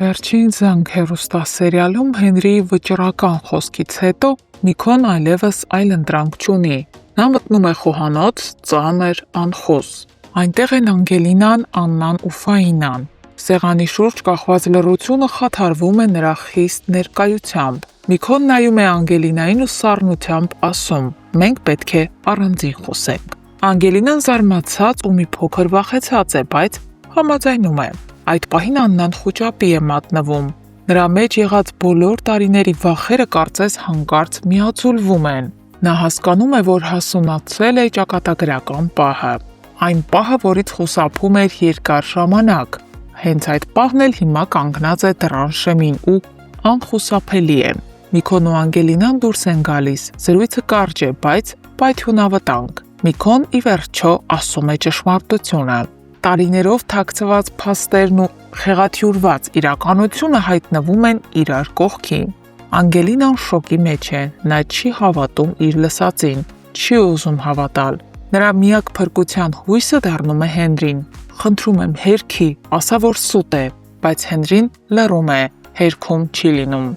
Վերջին զանգ հեռուստասերիալում Հենրիի վճռական խոսքից հետո Միքոն այլևս այլընտրանք չունի։ Նա մտնում է խոհանոց, ծանր, անխոս։ Այնտեղ են Անգելինան, Աննան ու Ֆաինան։ Սեղանի շուրջ կախված լռությունը խաթարվում է նրա խիստ ներկայությամբ։ Միքոն նայում է Անգելինային ու սառնությամբ ասում. «Մենք պետք է առանձին խոսենք»։ Անգելինան զարմացած ու մի փոքր վախեցած է, բայց համաձայնում է։ Այդ պահին Աննան խուճապի է մատնվում։ Նրա մեջ եղած բոլոր տարիների վախերը կարծես հանկարծ միաձուլվում են։ Նա հասկանում է, որ հասունացել է ճակատագրական պահը։ Այն պահը, որից խուսափում էր երկար ժամանակ։ Հենց այդ պահն էլ հիմա կանգնած է դռան շեմին ու անխուսափելի է։ Միքոն ու Անգելինան դուրս են գալիս։ Զրույցը կարճ է, բայց պայթյունավտանգ։ Միքոն ի վերջո ասում է ճշմարտությունը։ Տարիներով թաքցված փաստերն ու խեղաթյուրված իրականությունը հայտնվում են իրար կողքի։ Անգելինան շոկի մեջ է, նա չի հավատում իր լսածին, չի ուզում հավատալ։ Նրա միակ փրկության հույսը դառնում է Հենրին։ «Խնդրում եմ, հերքի, ասա, որ սուտ է», բայց Հենրին լռում է, հերքում չի լինում։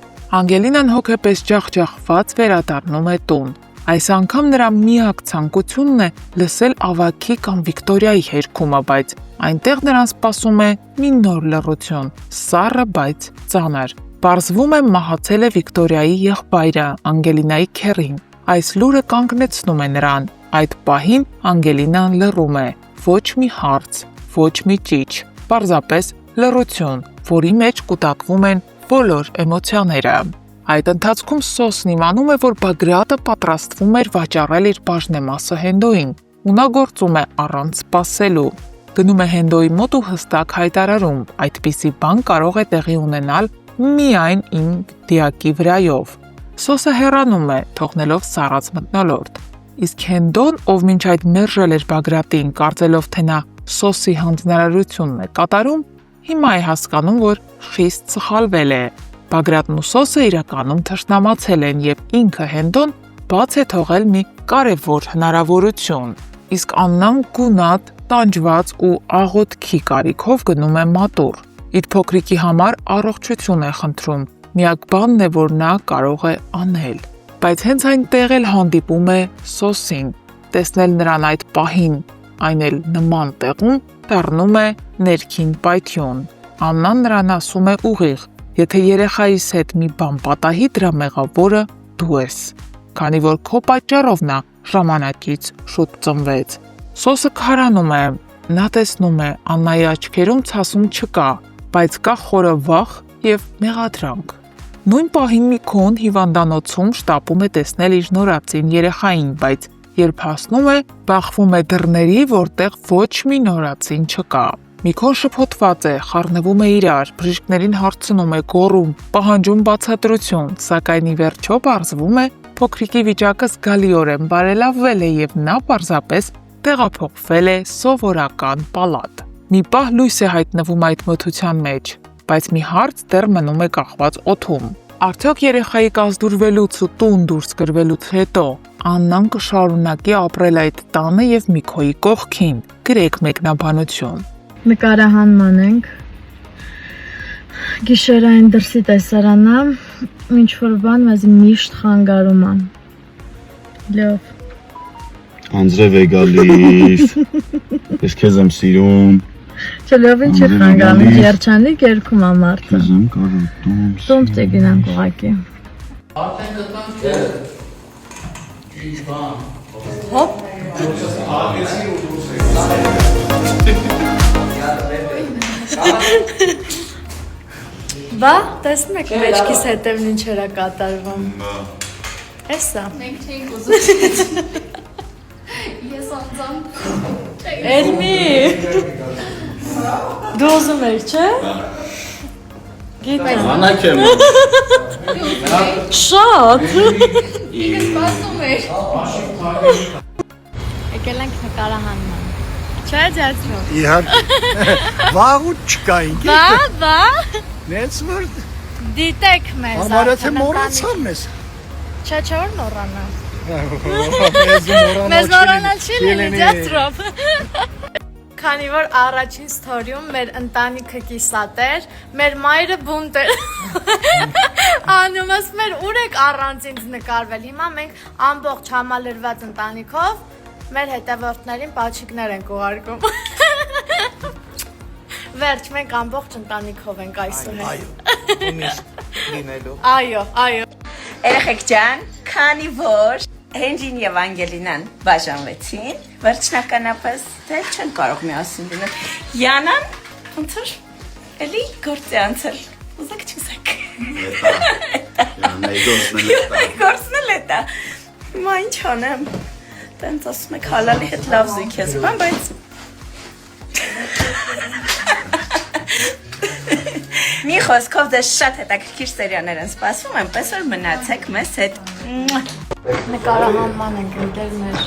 Անգելինան հոգեպես ջախջախված վերադառնում է տուն։ Այս անգամ նրա միակ ցանկությունն է լսել ավագի կամ Վիկտորիայի հերքումը, բայց այնտեղ նրան սպասում է մի նոր լռություն, սառը, բայց ծանր։ Պարզվում է մահացել է Վիկտորիայի եղբայրը, Անգելինայի քեռին։ Այս լուրը կանգնեցնում է նրան։ Այդ պահին Անգելինան լռում է։ Ոչ մի հարց, ոչ մի ճիչ, պարզապես լռություն, որի մեջ կուտակվում են բոլոր էմոցիաները։ Այդ ընթացքում Սոսն իմանում է, որ Բագրատը պատրաստվում էր վաճառել իր բաժնեմասը Հենդոյին, ու նա գործում է առանց սպասելու։ Գնում է Հենդոյի մոտ ու հստակ հայտարարում. այդպիսի բան կարող է տեղի ունենալ միայն իմ դիակի վրայով։ Սոսը հեռանում է, թողնելով սառած մթնոլորտ։ Իսկ Հենդոն, ով մինչ այդ մերժել էր Բագրատին, կարծելով, թե նա Սոսի հանձնարարությունն է կատարում, հիմա է հասկանում, որ խիստ սխալվել է։ Բագրատն ու Սոսը իրականում թշնամացել են և ինքը Հենդոն բաց է թողել մի կարևոր հնարավորություն։ Իսկ Աննան գունատ, տանջված ու աղոթքի կարիքով գնում է մատուռ։ Իր փոքրիկի համար առողջություն է խնդրում։ Միակ բանն է, որ նա կարող է անել։ Բայց հենց այնտեղ էլ հանդիպում է Սոսին։ Տեսնել նրան այդ պահին, այն էլ նման տեղում, դառնում է ներքին պայթյուն։ Աննան նրան ասում է ուղիղ. «Եթե երեխայիս հետ մի բան պատահի, դրա մեղավորը դու ես, քանի որ քո պատճառով նա ժամանակից շուտ ծնվեց»։ Սոսը քարանում է։ Նա տեսնում է, Աննայի աչքերում ցասում չկա, բայց կա խորը վախ և մեղադրանք։ Նույն պահին Միքոն հիվանդանոցում շտապում է տեսնել իր նորածին երեխային, բայց երբ հասնում է, բախվում է դռների, որտեղ ոչ մի նորածին չկա։ Միքոն շփոթված է, խառնվում է իրար, բժիշկներին հարցնում է, գոռում, պահանջում բացատրություն, սակայն ի վերջո պարզվում է, փոքրիկի վիճակը զգալիորեն բարելավվել է և նա պարզապես տեղափոխվել է սովորական պալատ։ Մի պահ լույս է հայտնվում այդ մթության մեջ, բայց մի հարց դեռ մնում է կախված օդում։ Արդյոք երեխայի կազդուրվելուց ու տուն դուրս գրվելուց հետո Աննան կշարունակի ապրել այդ տանը և Միքոյի կողքին։ Գրեք մեկնաբանություն։ Նկարահանման ենք։ Գիշերային դրսի տեսարանա, ինչ որ բան մեզ միշտ խանգարում է։ Լավ։ Անձրև է գալիս, ես քեզ եմ սիրում։ Չէ, լավ ինչ է խանգարում, երջանիկ երգում է մարդը։ Քեզ եմ կարում, Տոմս է գնանք ուղղակի։ Հոպ։ Բա, տեսնում եք մեջքիս հետևն ինչեր է կատարվում։ Էսա։ Մենք չէինք ուզում։ Ես անձամբ Էլմի։ Դու ուզում ես, չէ՞։ Գիտեմ։ Անակ եմ։ Շատ։ ինձ սպասում էր։ Եկել ենք նկարահանման։ Չէ՞ ձյաձրով։ Իհարկե։ Վաղուց չկա ինքի։ Բա։ Նենց որ Դիտեք մեզ։ համարյա թե մոռացան մեզ։ Չէ, որ մոռանա։ Մեզ Մեզ մոռանալ չի լինի ձյաձրով։ քանի որ առաջին ստորիում մեր ընտանիքը կիսատ էր, մեր մայրը բունտ էր։ Անում ասում էր ուր եք առանց ինձ նկարվել։ Հիմա մենք ամբողջ համալրված ընտանիքով մեր հետևորդներին պաչիկներ ենք ուղարկում։ Վերջ, մենք ամբողջ ընտանիքով ենք այսօր։ Այո, միշտ լինելու։ Այո։ Երեխեք ջան, քանի որ Հենրին եւ Անգելինան բաժանվեցին, վերջնականապես դե չեն կարող միասին լինել։ Յանան ոնց էլի գործի անցել։ Ուզեք չուզեք։ Գործն էլ է դա։ Հիմա ինչ անեմ։ Տենց ասում եք հալալի հետ լավ զույգ ես, բայց մի խոսքով դες շատ հետաքրքիր սերիաներ են սպասվում, այնպես որ մնացեք մեզ հետ։ Նկարահանման ենք ընկերներ։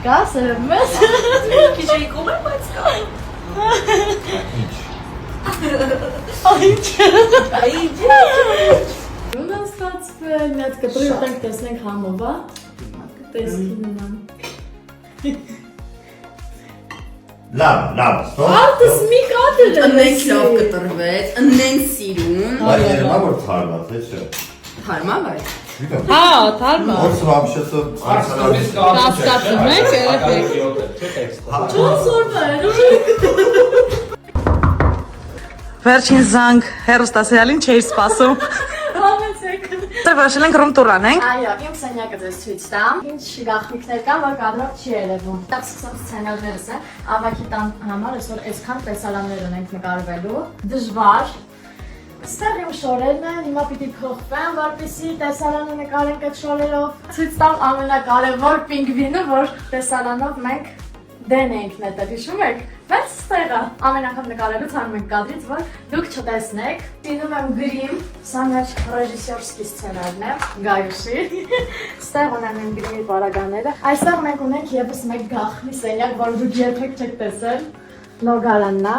Գաս մեզ։ Քիչ էի կողմը, բայց կա։ Ոնց ստացվել, մի հատ կտրի ուտենք տեսնենք համով, հա։ Տեսքին նման։ Լավ, ստոպ։ Արտս մի կատր է։ Ընենք լավ կտրվեց, ընենք սիրուն։ Բայց երևա որ թարմա, թե չէ։ Թարմա բայց։ Հա, թարմա։ Ոնց вообще-то Կասկածում եք երեխեք։ Չորս օրվա էր։ Վերջին զանգ հերոստասիալին չէի սպասում։ Համեցեք։ Դե որոշել ենք ռում տուր անենք։ Այո, իմ սենյակը ձեզ ցույց տամ։ Ինչ գաղտնիքներ կան, որ կադրով չի երևում։ Տակ սկսեմ սցենարներս է։ Ավակի տան համար այսօր այսքան տեսարաններ ունենք նկարվելու։ Դժվար։ Ստեղ իմ շորերն են, հիմա պիտի փոխվեմ, որպեսզի տեսարանը նկարենք այդ շորերով։ Ցույց տամ ամենակարևոր պինգվինը, որ տեսարանով մենք դեն էինք նետել, հիշում եք։ Բայց ստեղ է, ամեն անգամ նկարելուց հանում ենք կադրից, որ դուք չտեսնեք։ Տինում եմ գրիմ, սա մեր ռեժիսորսկի սցենարն է, Գայուսի։ Ստեղ ունեմ իմ գրիմի պարագաները։ Այստեղ մենք ունենք ևս մեկ գաղտնի սենյակ, որ դուք երբեք չեք տեսել։ Լոգարանն է։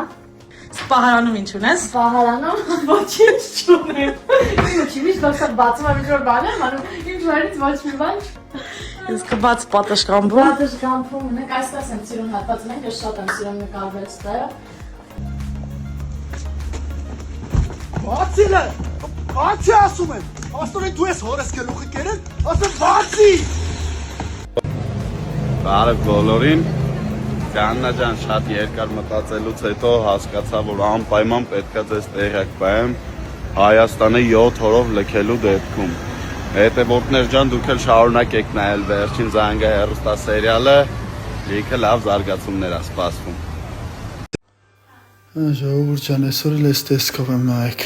Պահարանում ինչ ունես։ Պահարանում ոչինչ չունեմ։ Ինչի՞ միշտ դասը բացում եմ ինչ-որ բան եմ անում, ինչ վարից ոչ մի բան։ Ես կբաց պատշգամբում։ Պատշգամբում ունենք, այսպես եմ սիրում հատվածում ենք, ես շատ եմ սիրում նկարվել ստեղ։ Բացի լը, բացի ասում եմ, ասում են դու ես հորես գլուխի կերել, ասում բացի։ Բարև բոլորին։ Կաննա ջան, շատ երկար մտածելուց հետո հասկացա, որ անպայման պետքա ձեզ տեղյակ պահեմ Հայաստանը 7 օրով լքելու դեպքում։ Հետևորդներ ջան, դուք էլ շարունակեք նայել վերջին զանգը հեռուստասերիալը, լիքը լավ զարգացումներ է սպասվում։ Ժողովուրդ ջան, այսօր էլ էս տեսքով եմ նայեք։